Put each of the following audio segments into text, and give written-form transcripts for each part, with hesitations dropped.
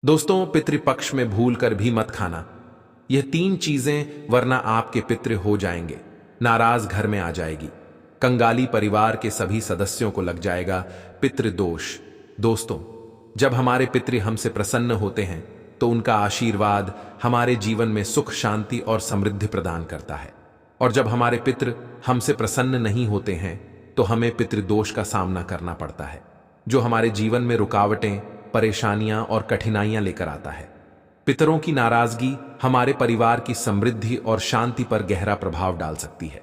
दोस्तों, पितृपक्ष में भूल कर भी मत खाना यह 3 चीजें, वरना आपके पितृ हो जाएंगे। नाराज घर में आ जाएगी, कंगाली परिवार के सभी सदस्यों को लग जाएगा पितृदोष। दोस्तों, जब हमारे पितृ हमसे प्रसन्न होते हैं तो उनका आशीर्वाद हमारे जीवन में सुख, शांति और समृद्धि प्रदान करता है। और जब हमारे पितृ हमसे प्रसन्न नहीं होते हैं तो हमें पितृदोष का सामना करना पड़ता है, जो हमारे जीवन में रुकावटें, परेशानियां और कठिनाइयां लेकर आता है। पितरों की नाराजगी हमारे परिवार की समृद्धि और शांति पर गहरा प्रभाव डाल सकती है।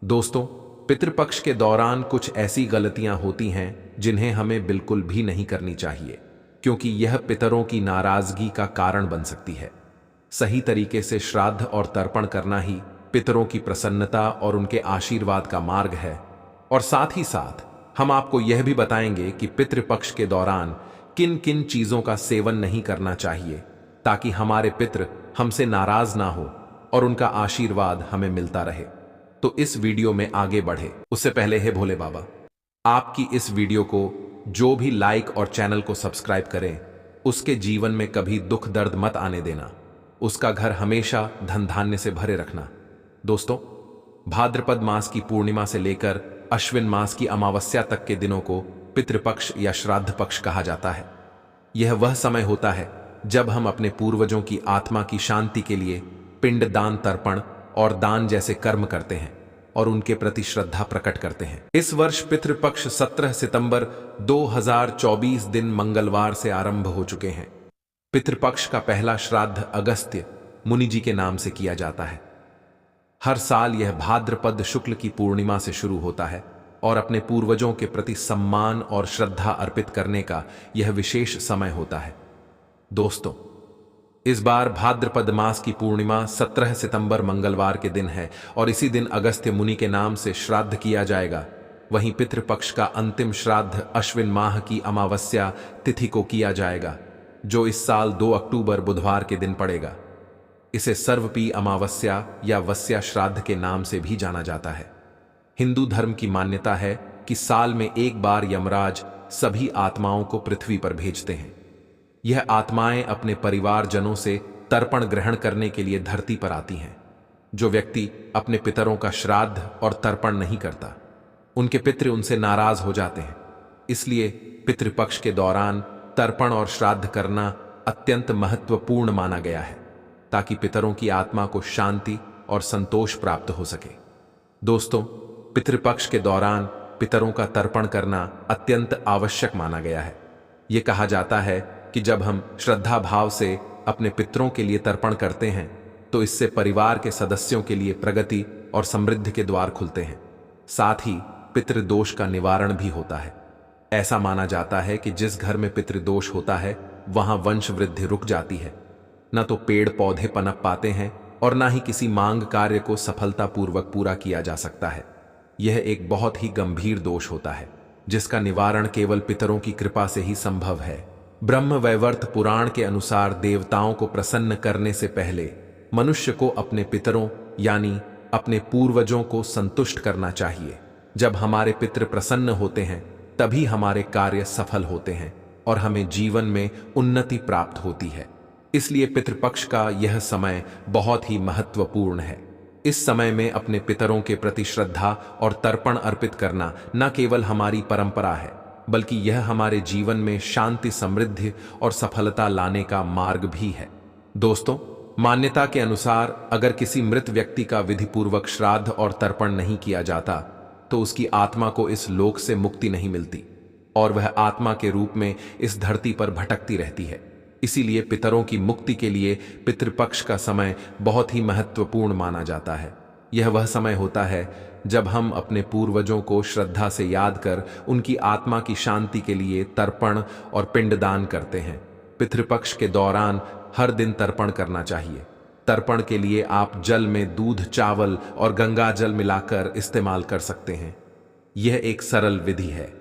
दोस्तों, पितृपक्ष के दौरान कुछ ऐसी गलतियां होती हैं जिन्हें हमें बिल्कुल भी नहीं करनी चाहिए, क्योंकि यह पितरों की नाराजगी का कारण बन सकती है। सही तरीके से श्राद्ध और तर्पण करना ही पितरों की प्रसन्नता और उनके आशीर्वाद का मार्ग है। और साथ ही साथ हम आपको यह भी बताएंगे कि पितृपक्ष के दौरान किन किन चीजों का सेवन नहीं करना चाहिए, ताकि हमारे पितृ हमसे नाराज ना हो और उनका आशीर्वाद हमें मिलता रहे। तो इस वीडियो में आगे बढ़े उससे पहले, हे भोले बाबा, आपकी इस वीडियो को जो भी लाइक और चैनल को सब्सक्राइब करें, उसके जीवन में कभी दुख दर्द मत आने देना, उसका घर हमेशा धन धान्य से भरे रखना। दोस्तों, भाद्रपद मास की पूर्णिमा से लेकर अश्विन मास की अमावस्या तक के दिनों को पितृपक्ष या श्राद्ध पक्ष कहा जाता है। यह वह समय होता है जब हम अपने पूर्वजों की आत्मा की शांति के लिए पिंड दान, तर्पण और दान जैसे कर्म करते हैं और उनके प्रति श्रद्धा प्रकट करते हैं। इस वर्ष पितृपक्ष 17 सितंबर 2024 दिन मंगलवार से आरंभ हो चुके हैं। पितृपक्ष का पहला श्राद्ध अगस्त्य मुनि जी के नाम से किया जाता है। हर साल यह भाद्रपद शुक्ल की पूर्णिमा से शुरू होता है और अपने पूर्वजों के प्रति सम्मान और श्रद्धा अर्पित करने का यह विशेष समय होता है। दोस्तों, इस बार भाद्रपद मास की पूर्णिमा 17 सितंबर मंगलवार के दिन है और इसी दिन अगस्त्य मुनि के नाम से श्राद्ध किया जाएगा। वहीं पितृपक्ष का अंतिम श्राद्ध अश्विन माह की अमावस्या तिथि को किया जाएगा, जो इस साल 2 अक्टूबर बुधवार के दिन पड़ेगा। इसे सर्वपी अमावस्या या वस्या श्राद्ध के नाम से भी जाना जाता है। हिंदू धर्म की मान्यता है कि साल में एक बार यमराज सभी आत्माओं को पृथ्वी पर भेजते हैं। यह आत्माएं अपने परिवारजनों से तर्पण ग्रहण करने के लिए धरती पर आती हैं। जो व्यक्ति अपने पितरों का श्राद्ध और तर्पण नहीं करता, उनके पितृ उनसे नाराज हो जाते हैं। इसलिए पितृपक्ष के दौरान तर्पण और श्राद्ध करना अत्यंत महत्वपूर्ण माना गया है, ताकि पितरों की आत्मा को शांति और संतोष प्राप्त हो सके। दोस्तों, पितृपक्ष के दौरान पितरों का तर्पण करना अत्यंत आवश्यक माना गया है। यह कहा जाता है कि जब हम श्रद्धा भाव से अपने पितरों के लिए तर्पण करते हैं तो इससे परिवार के सदस्यों के लिए प्रगति और समृद्धि के द्वार खुलते हैं। साथ ही पितृदोष का निवारण भी होता है। ऐसा माना जाता है कि जिस घर में पितृदोष होता है वहां वंश वृद्धि रुक जाती है। न तो पेड़ पौधे पनप पाते हैं और न ही किसी मांग कार्य को सफलतापूर्वक पूरा किया जा सकता है। यह एक बहुत ही गंभीर दोष होता है, जिसका निवारण केवल पितरों की कृपा से ही संभव है। ब्रह्म वैवर्त पुराण के अनुसार देवताओं को प्रसन्न करने से पहले मनुष्य को अपने पितरों यानी अपने पूर्वजों को संतुष्ट करना चाहिए। जब हमारे पितृ प्रसन्न होते हैं तभी हमारे कार्य सफल होते हैं और हमें जीवन में उन्नति प्राप्त होती है। इसलिए पितृपक्ष का यह समय बहुत ही महत्वपूर्ण है। इस समय में अपने पितरों के प्रति श्रद्धा और तर्पण अर्पित करना न केवल हमारी परंपरा है, बल्कि यह हमारे जीवन में शांति, समृद्धि और सफलता लाने का मार्ग भी है। दोस्तों, मान्यता के अनुसार अगर किसी मृत व्यक्ति का विधिपूर्वक श्राद्ध और तर्पण नहीं किया जाता तो उसकी आत्मा को इस लोक से मुक्ति नहीं मिलती और वह आत्मा के रूप में इस धरती पर भटकती रहती है। इसीलिए पितरों की मुक्ति के लिए पितृपक्ष का समय बहुत ही महत्वपूर्ण माना जाता है। यह वह समय होता है जब हम अपने पूर्वजों को श्रद्धा से याद कर उनकी आत्मा की शांति के लिए तर्पण और पिंडदान करते हैं। पितृपक्ष के दौरान हर दिन तर्पण करना चाहिए। तर्पण के लिए आप जल में दूध, चावल और गंगा जल मिलाकर इस्तेमाल कर सकते हैं। यह एक सरल विधि है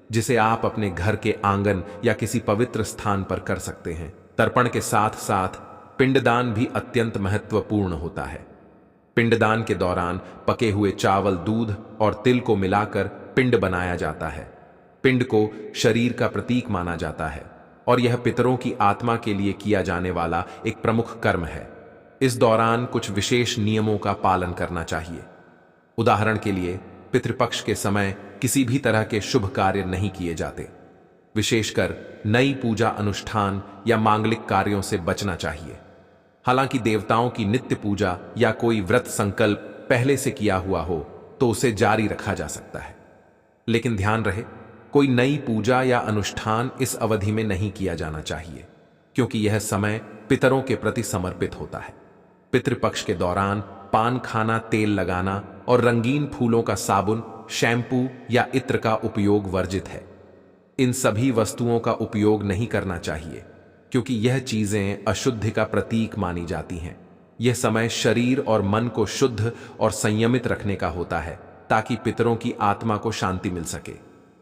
जिसे आप अपने घर के आंगन या किसी पवित्र स्थान पर कर सकते हैं। तर्पण के साथ साथ पिंडदान भी अत्यंत महत्वपूर्ण होता है। पिंडदान के दौरान पके हुए चावल, दूध और तिल को मिलाकर पिंड बनाया जाता है। पिंड को शरीर का प्रतीक माना जाता है और यह पितरों की आत्मा के लिए किया जाने वाला एक प्रमुख कर्म है। इस दौरान कुछ विशेष नियमों का पालन करना चाहिए। उदाहरण के लिए, पितृपक्ष के समय किसी भी तरह के शुभ कार्य नहीं किए जाते। विशेषकर नई पूजा अनुष्ठान या मांगलिक कार्यों से बचना चाहिए। हालांकि देवताओं की नित्य पूजा या कोई व्रत संकल्प पहले से किया हुआ हो तो उसे जारी रखा जा सकता है, लेकिन ध्यान रहे, कोई नई पूजा या अनुष्ठान इस अवधि में नहीं किया जाना चाहिए, क्योंकि यह समय पितरों के प्रति समर्पित होता है। पितृपक्ष के दौरान पान खाना, तेल लगाना और रंगीन फूलों का साबुन, शैम्पू या इत्र का उपयोग वर्जित है। इन सभी वस्तुओं का उपयोग नहीं करना चाहिए, क्योंकि यह चीजें अशुद्धि का प्रतीक मानी जाती हैं। यह समय शरीर और मन को शुद्ध और संयमित रखने का होता है, ताकि पितरों की आत्मा को शांति मिल सके।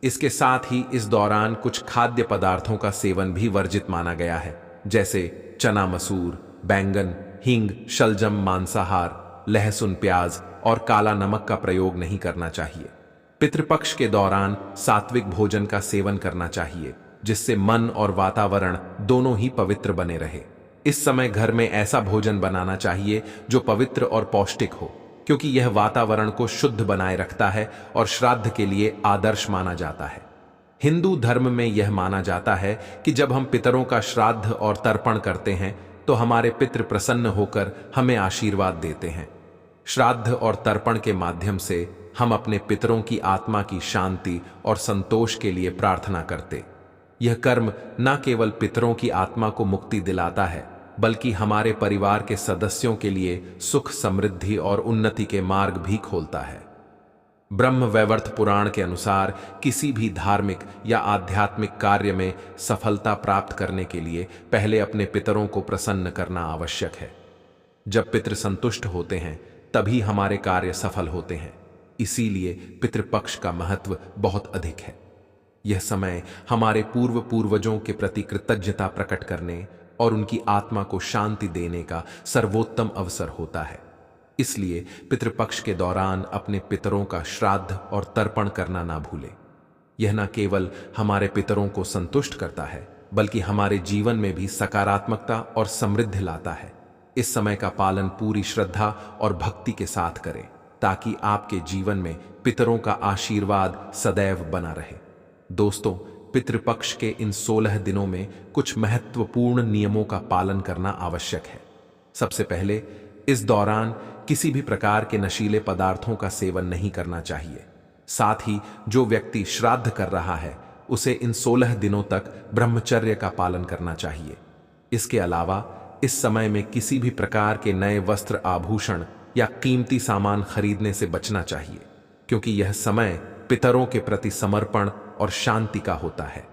इसके साथ ही इस दौरान कुछ खाद्य पदार्थों का सेवन भी वर्जित माना गया है, जैसे चना मसूर, बैंगन, हींग, शलजम, मांसाहार, लहसुन, प्याज और काला नमक का प्रयोग नहीं करना चाहिए। पितृपक्ष के दौरान सात्विक भोजन का सेवन करना चाहिए, जिससे मन और वातावरण दोनों ही पवित्र बने रहे। इस समय घर में ऐसा भोजन बनाना चाहिए जो पवित्र और पौष्टिक हो, क्योंकि यह वातावरण को शुद्ध बनाए रखता है और श्राद्ध के लिए आदर्श माना जाता है। हिंदू धर्म में यह माना जाता है कि जब हम पितरों का श्राद्ध और तर्पण करते हैं तो हमारे पितृ प्रसन्न होकर हमें आशीर्वाद देते हैं। श्राद्ध और तर्पण के माध्यम से हम अपने पितरों की आत्मा की शांति और संतोष के लिए प्रार्थना करते। यह कर्म न केवल पितरों की आत्मा को मुक्ति दिलाता है, बल्कि हमारे परिवार के सदस्यों के लिए सुख, समृद्धि और उन्नति के मार्ग भी खोलता है। ब्रह्म वैवर्त पुराण के अनुसार किसी भी धार्मिक या आध्यात्मिक कार्य में सफलता प्राप्त करने के लिए पहले अपने पितरों को प्रसन्न करना आवश्यक है। जब पितृ संतुष्ट होते हैं तभी हमारे कार्य सफल होते हैं। इसीलिए पितृपक्ष का महत्व बहुत अधिक है। यह समय हमारे पूर्वजों के प्रति कृतज्ञता प्रकट करने और उनकी आत्मा को शांति देने का सर्वोत्तम अवसर होता है। इसलिए पितृपक्ष के दौरान अपने पितरों का श्राद्ध और तर्पण करना ना भूलें। यह न केवल हमारे पितरों को संतुष्ट करता है, बल्कि हमारे जीवन में भी सकारात्मकता और समृद्धि लाता है। इस समय का पालन पूरी श्रद्धा और भक्ति के साथ करें, ताकि आपके जीवन में पितरों का आशीर्वाद सदैव बना रहे। दोस्तों, पितृपक्ष के इन 16 दिनों में कुछ महत्वपूर्ण नियमों का पालन करना आवश्यक है। सबसे पहले, इस दौरान किसी भी प्रकार के नशीले पदार्थों का सेवन नहीं करना चाहिए। साथ ही जो व्यक्ति श्राद्ध कर रहा है उसे इन 16 दिनों तक ब्रह्मचर्य का पालन करना चाहिए। इसके अलावा इस समय में किसी भी प्रकार के नए वस्त्र, आभूषण या कीमती सामान खरीदने से बचना चाहिए, क्योंकि यह समय पितरों के प्रति समर्पण और शांति का होता है।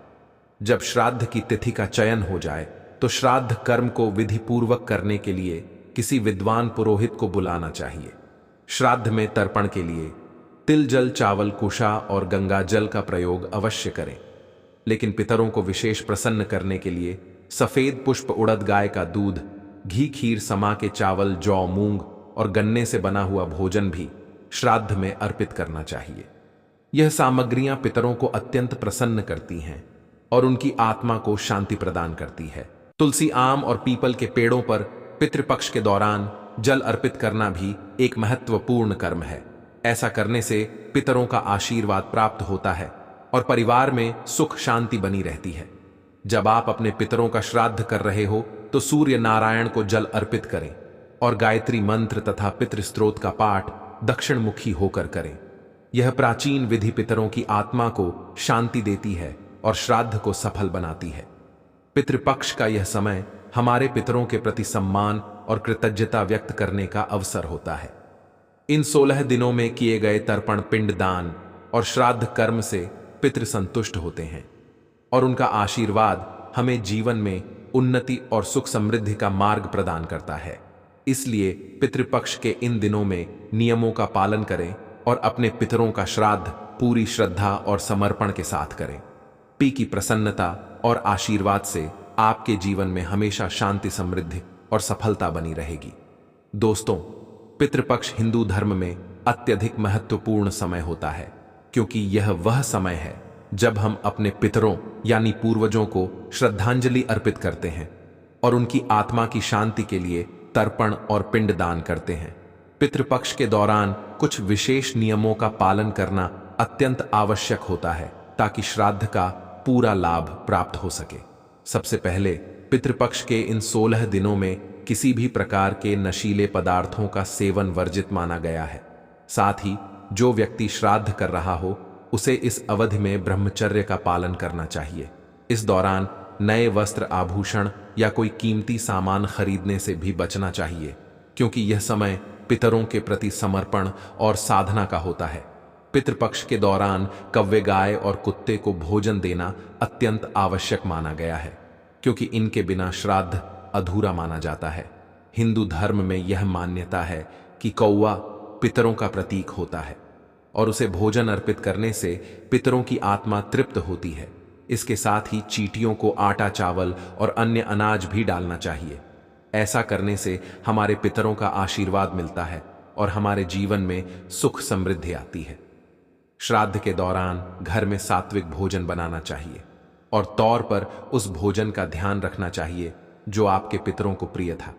जब श्राद्ध की तिथि का चयन हो जाए तो श्राद्ध कर्म को विधि पूर्वक करने के लिए किसी विद्वान पुरोहित को बुलाना चाहिए। श्राद्ध में तर्पण के लिए तिल, जल, चावल, कुशा और गंगा जल का प्रयोग अवश्य करें। लेकिन पितरों को विशेष प्रसन्न करने के लिए सफेद पुष्प, उड़द, गाय का दूध, घी, खीर, समा के चावल, जौ, मूंग और गन्ने से बना हुआ भोजन भी श्राद्ध में अर्पित करना चाहिए। यह सामग्रियां पितरों को अत्यंत प्रसन्न करती हैं और उनकी आत्मा को शांति प्रदान करती है। तुलसी, आम और पीपल के पेड़ों पर पितृपक्ष के दौरान जल अर्पित करना भी एक महत्वपूर्ण कर्म है। ऐसा करने से पितरों का आशीर्वाद प्राप्त होता है और परिवार में सुख शांति बनी रहती है। जब आप अपने पितरों का श्राद्ध कर रहे हो तो सूर्य नारायण को जल अर्पित करें और गायत्री मंत्र तथा पितृ स्तोत्र का पाठ दक्षिण मुखी होकर करें। यह प्राचीन विधि पितरों की आत्मा को शांति देती है और श्राद्ध को सफल बनाती है। पितृपक्ष का यह समय हमारे पितरों के प्रति सम्मान और कृतज्ञता व्यक्त करने का अवसर होता है। इन 16 दिनों में किए गए तर्पण, पिंड दान और श्राद्ध कर्म से पितृ संतुष्ट होते हैं और उनका आशीर्वाद हमें जीवन में उन्नति और सुख समृद्धि का मार्ग प्रदान करता है। इसलिए पितृपक्ष के इन दिनों में नियमों का पालन करें और अपने पितरों का श्राद्ध पूरी श्रद्धा और समर्पण के साथ करें। पी की प्रसन्नता और आशीर्वाद से आपके जीवन में हमेशा शांति, समृद्धि और सफलता बनी रहेगी। दोस्तों, पितृपक्ष हिंदू धर्म में अत्यधिक महत्वपूर्ण समय होता है, क्योंकि यह वह समय है जब हम अपने पितरों यानी पूर्वजों को श्रद्धांजलि अर्पित करते हैं और उनकी आत्मा की शांति के लिए तर्पण और पिंड दान करते हैं। पितृपक्ष के दौरान कुछ विशेष नियमों का पालन करना अत्यंत आवश्यक होता है ताकि श्राद्ध का पूरा लाभ प्राप्त हो सके। सबसे पहले पितृपक्ष के इन 16 दिनों में किसी भी प्रकार के नशीले पदार्थों का सेवन वर्जित माना गया है। साथ ही जो व्यक्ति श्राद्ध कर रहा हो उसे इस अवधि में ब्रह्मचर्य का पालन करना चाहिए। इस दौरान नए वस्त्र, आभूषण या कोई कीमती सामान खरीदने से भी बचना चाहिए, क्योंकि यह समय पितरों के प्रति समर्पण और साधना का होता है। पितृपक्ष के दौरान कव्वे, गाय और कुत्ते को भोजन देना अत्यंत आवश्यक माना गया है, क्योंकि इनके बिना श्राद्ध अधूरा माना जाता है। हिंदू धर्म में यह मान्यता है कि कौवा पितरों का प्रतीक होता है और उसे भोजन अर्पित करने से पितरों की आत्मा तृप्त होती है। इसके साथ ही चींटियों को आटा, चावल और अन्य अनाज भी डालना चाहिए। ऐसा करने से हमारे पितरों का आशीर्वाद मिलता है और हमारे जीवन में सुख समृद्धि आती है। श्राद्ध के दौरान घर में सात्विक भोजन बनाना चाहिए और तौर पर उस भोजन का ध्यान रखना चाहिए जो आपके पितरों को प्रिय था।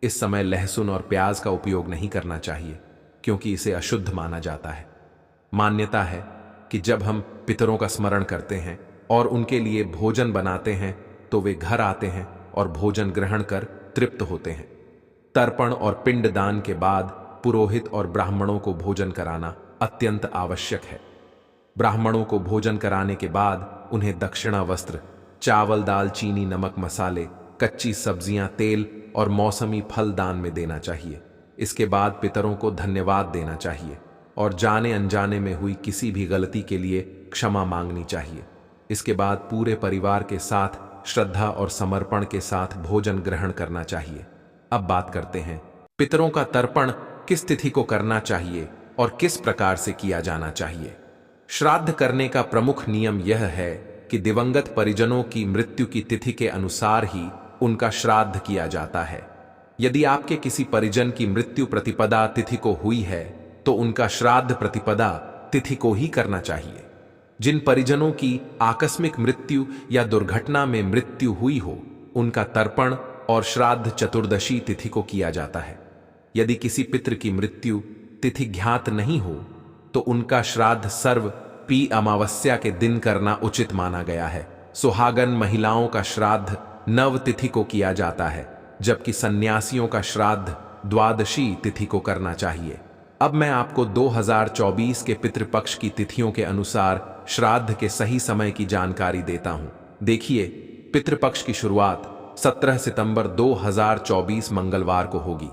इस समय लहसुन और प्याज का उपयोग नहीं करना चाहिए, क्योंकि इसे अशुद्ध माना जाता है। मान्यता है कि जब हम पितरों का स्मरण करते हैं और उनके लिए भोजन बनाते हैं तो वे घर आते हैं और भोजन ग्रहण कर तृप्त होते हैं। तर्पण और पिंड दान के बाद पुरोहित और ब्राह्मणों को भोजन कराना अत्यंत आवश्यक है। ब्राह्मणों को भोजन कराने के बाद उन्हें दक्षिणा वस्त्र, चावल, दाल, चीनी, नमक, मसाले, कच्ची सब्जियां, तेल और मौसमी फल दान में देना चाहिए। इसके बाद पितरों को धन्यवाद देना चाहिए और जाने अनजाने में हुई किसी भी गलती के लिए क्षमा मांगनी चाहिए। इसके बाद पूरे परिवार के साथ श्रद्धा और समर्पण के साथ भोजन ग्रहण करना चाहिए। अब बात करते हैं पितरों का तर्पण किस तिथि को करना चाहिए और किस प्रकार से किया जाना चाहिए। श्राद्ध करने का प्रमुख नियम यह है कि दिवंगत परिजनों की मृत्यु की तिथि के अनुसार ही उनका श्राद्ध किया जाता है। यदि आपके किसी परिजन की मृत्यु प्रतिपदा तिथि को हुई है तो उनका श्राद्ध प्रतिपदा तिथि को ही करना चाहिए। जिन परिजनों की आकस्मिक मृत्यु या दुर्घटना में मृत्यु हुई हो उनका तर्पण और श्राद्ध चतुर्दशी तिथि को किया जाता है। यदि किसी पितृ की मृत्यु तिथि ज्ञात नहीं हो तो उनका श्राद्ध सर्व पी अमावस्या के दिन करना उचित माना गया है। सुहागन महिलाओं का श्राद्ध नव तिथि को किया जाता है, जबकि सन्यासियों का श्राद्ध द्वादशी तिथि को करना चाहिए। अब मैं आपको 2024 के पितृपक्ष की तिथियों के अनुसार श्राद्ध के सही समय की जानकारी देता हूं। देखिए, पितृपक्ष की शुरुआत 17 सितंबर 2024 मंगलवार को होगी।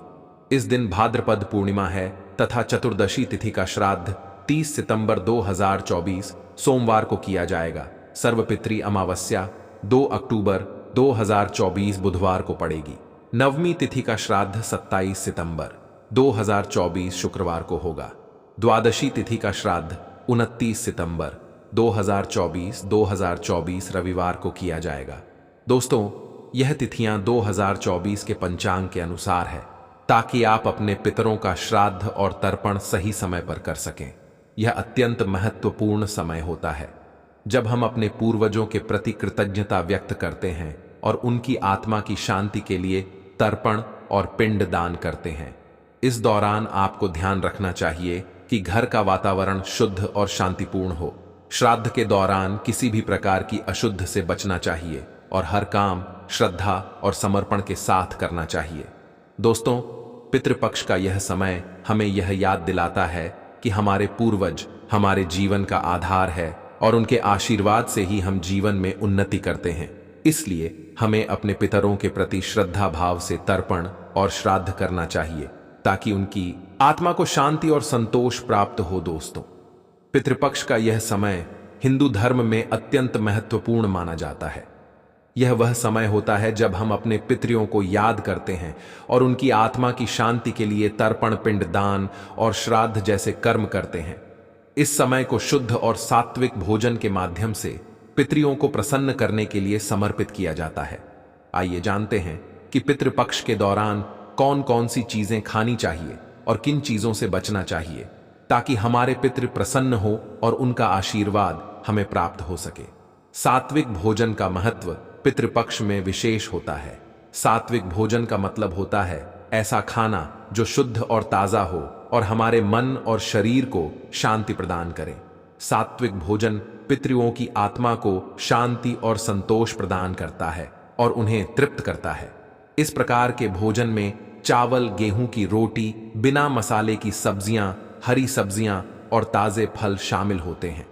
इस दिन भाद्रपद पूर्णिमा है तथा चतुर्दशी तिथि का श्राद्ध 30 सितंबर 2024 सोमवार को किया जाएगा। सर्वपितृ अमावस्या 2 अक्टूबर 2024 बुधवार को पड़ेगी। नवमी तिथि का श्राद्ध 27 सितंबर 2024 शुक्रवार को होगा। द्वादशी तिथि का श्राद्ध 29 सितंबर 2024 रविवार को किया जाएगा। दोस्तों, यह तिथियां 2024 के पंचांग के अनुसार है, ताकि आप अपने पितरों का श्राद्ध और तर्पण सही समय पर कर सकें। यह अत्यंत महत्वपूर्ण समय होता है जब हम अपने पूर्वजों के प्रति कृतज्ञता व्यक्त करते हैं और उनकी आत्मा की शांति के लिए तर्पण और पिंड दान करते हैं। इस दौरान आपको ध्यान रखना चाहिए कि घर का वातावरण शुद्ध और शांतिपूर्ण हो। श्राद्ध के दौरान किसी भी प्रकार की अशुद्ध से बचना चाहिए और हर काम श्रद्धा और समर्पण के साथ करना चाहिए। दोस्तों, पितृपक्ष का यह समय हमें यह याद दिलाता है कि हमारे पूर्वज हमारे जीवन का आधार है और उनके आशीर्वाद से ही हम जीवन में उन्नति करते हैं। इसलिए हमें अपने पितरों के प्रति श्रद्धा भाव से तर्पण और श्राद्ध करना चाहिए, ताकि उनकी आत्मा को शांति और संतोष प्राप्त हो। दोस्तों, पितृपक्ष का यह समय हिंदू धर्म में अत्यंत महत्वपूर्ण माना जाता है। यह वह समय होता है जब हम अपने पितरों को याद करते हैं और उनकी आत्मा की शांति के लिए तर्पण, पिंड दान और श्राद्ध जैसे कर्म करते हैं। इस समय को शुद्ध और सात्विक भोजन के माध्यम से पितरों को प्रसन्न करने के लिए समर्पित किया जाता है। आइए जानते हैं कि पितृपक्ष के दौरान कौन कौन सी चीजें खानी चाहिए और किन चीजों से बचना चाहिए, ताकि हमारे पितृ प्रसन्न हो और उनका आशीर्वाद हमें प्राप्त हो सके। सात्विक भोजन का महत्व पितृपक्ष में विशेष होता है। सात्विक भोजन का मतलब होता है ऐसा खाना जो शुद्ध और ताजा हो और हमारे मन और शरीर को शांति प्रदान करे। सात्विक भोजन पितृओं की आत्मा को शांति और संतोष प्रदान करता है और उन्हें तृप्त करता है। इस प्रकार के भोजन में चावल, गेहूं की रोटी, बिना मसाले की सब्जियां, हरी सब्जियां और ताजे फल शामिल होते हैं।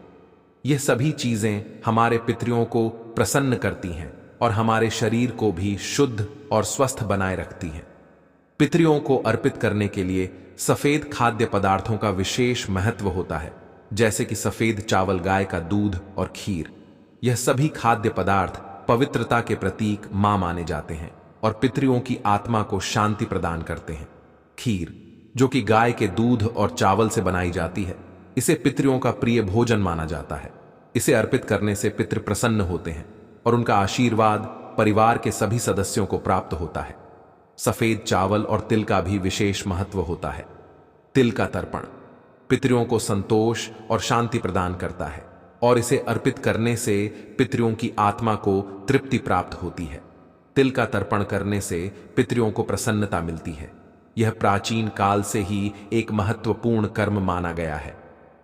यह सभी चीजें हमारे पितृओं को प्रसन्न करती हैं और हमारे शरीर को भी शुद्ध और स्वस्थ बनाए रखती हैं। पितृओं को अर्पित करने के लिए सफेद खाद्य पदार्थों का विशेष महत्व होता है, जैसे कि सफेद चावल, गाय का दूध और खीर। यह सभी खाद्य पदार्थ पवित्रता के प्रतीक माने जाते हैं और पितृओं की आत्मा को शांति प्रदान करते हैं। खीर, जो कि गाय के दूध और चावल से बनाई जाती है, इसे पितृओं का प्रिय भोजन माना जाता है। इसे अर्पित करने से पितृ प्रसन्न होते हैं और उनका आशीर्वाद परिवार के सभी सदस्यों को प्राप्त होता है। सफेद चावल और तिल का भी विशेष महत्व होता है। तिल का तर्पण पितृओं को संतोष और शांति प्रदान करता है और इसे अर्पित करने से पितृओं की आत्मा को तृप्ति प्राप्त होती है। तिल का तर्पण करने से पितृओं को प्रसन्नता मिलती है। यह प्राचीन काल से ही एक महत्वपूर्ण कर्म माना गया है।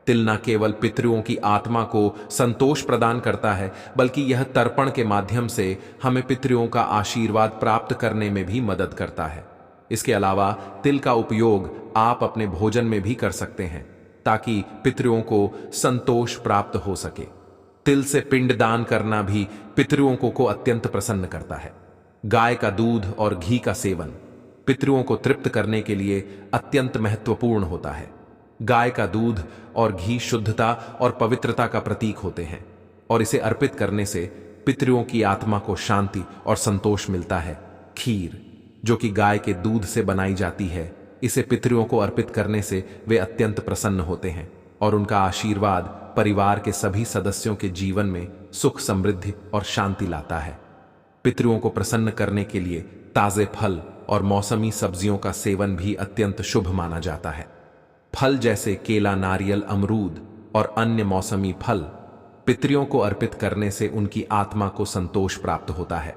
तिल न केवल पितृओं की आत्मा को संतोष प्रदान करता है, बल्कि यह तर्पण के माध्यम से हमें पितृओं का आशीर्वाद प्राप्त करने में भी मदद करता है। इसके अलावा तिल का उपयोग आप अपने भोजन में भी कर सकते हैं ताकि पितृओं को संतोष प्राप्त हो सके। तिल से पिंडदान करना भी पितृओं को अत्यंत प्रसन्न करता है। गाय का दूध और घी का सेवन पितृओं को तृप्त करने के लिए अत्यंत महत्वपूर्ण होता है। गाय का दूध और घी शुद्धता और पवित्रता का प्रतीक होते हैं और इसे अर्पित करने से पितृओं की आत्मा को शांति और संतोष मिलता है। खीर, जो कि गाय के दूध से बनाई जाती है, इसे पितृओं को अर्पित करने से वे अत्यंत प्रसन्न होते हैं और उनका आशीर्वाद परिवार के सभी सदस्यों के जीवन में सुख, समृद्धि और शांति लाता है। पितृओं को प्रसन्न करने के लिए ताजे फल और मौसमी सब्जियों का सेवन भी अत्यंत शुभ माना जाता है। फल जैसे केला, नारियल, अमरूद और अन्य मौसमी फल पितृओं को अर्पित करने से उनकी आत्मा को संतोष प्राप्त होता है।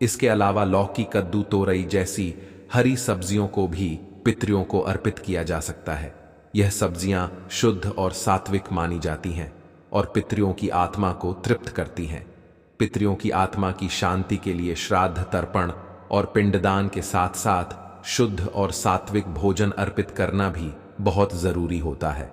इसके अलावा लौकी, कद्दू, तोरई जैसी हरी सब्जियों को भी पितृओं को अर्पित किया जा सकता है। यह सब्जियां शुद्ध और सात्विक मानी जाती हैं और पितृओं की आत्मा को तृप्त करती हैं। पितृओं की आत्मा की शांति के लिए श्राद्ध, तर्पण और पिंडदान के साथ साथ शुद्ध और सात्विक भोजन अर्पित करना भी बहुत जरूरी होता है।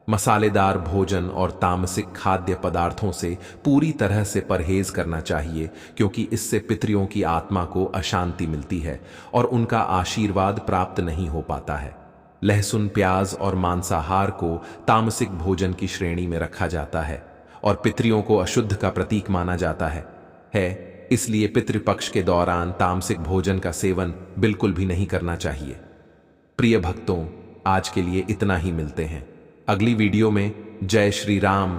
मसालेदार भोजन और तामसिक खाद्य पदार्थों से पूरी तरह से परहेज करना चाहिए, क्योंकि इससे पितृओं की आत्मा को अशांति मिलती है और उनका आशीर्वाद प्राप्त नहीं हो पाता है। लहसुन, प्याज और मांसाहार को तामसिक भोजन की श्रेणी में रखा जाता है और पितृओं को अशुद्ध का प्रतीक माना जाता है। इसलिए पितृपक्ष के दौरान तामसिक भोजन का सेवन बिल्कुल भी नहीं करना चाहिए। प्रिय भक्तों, आज के लिए इतना ही। मिलते हैं अगली वीडियो में। जय श्री राम।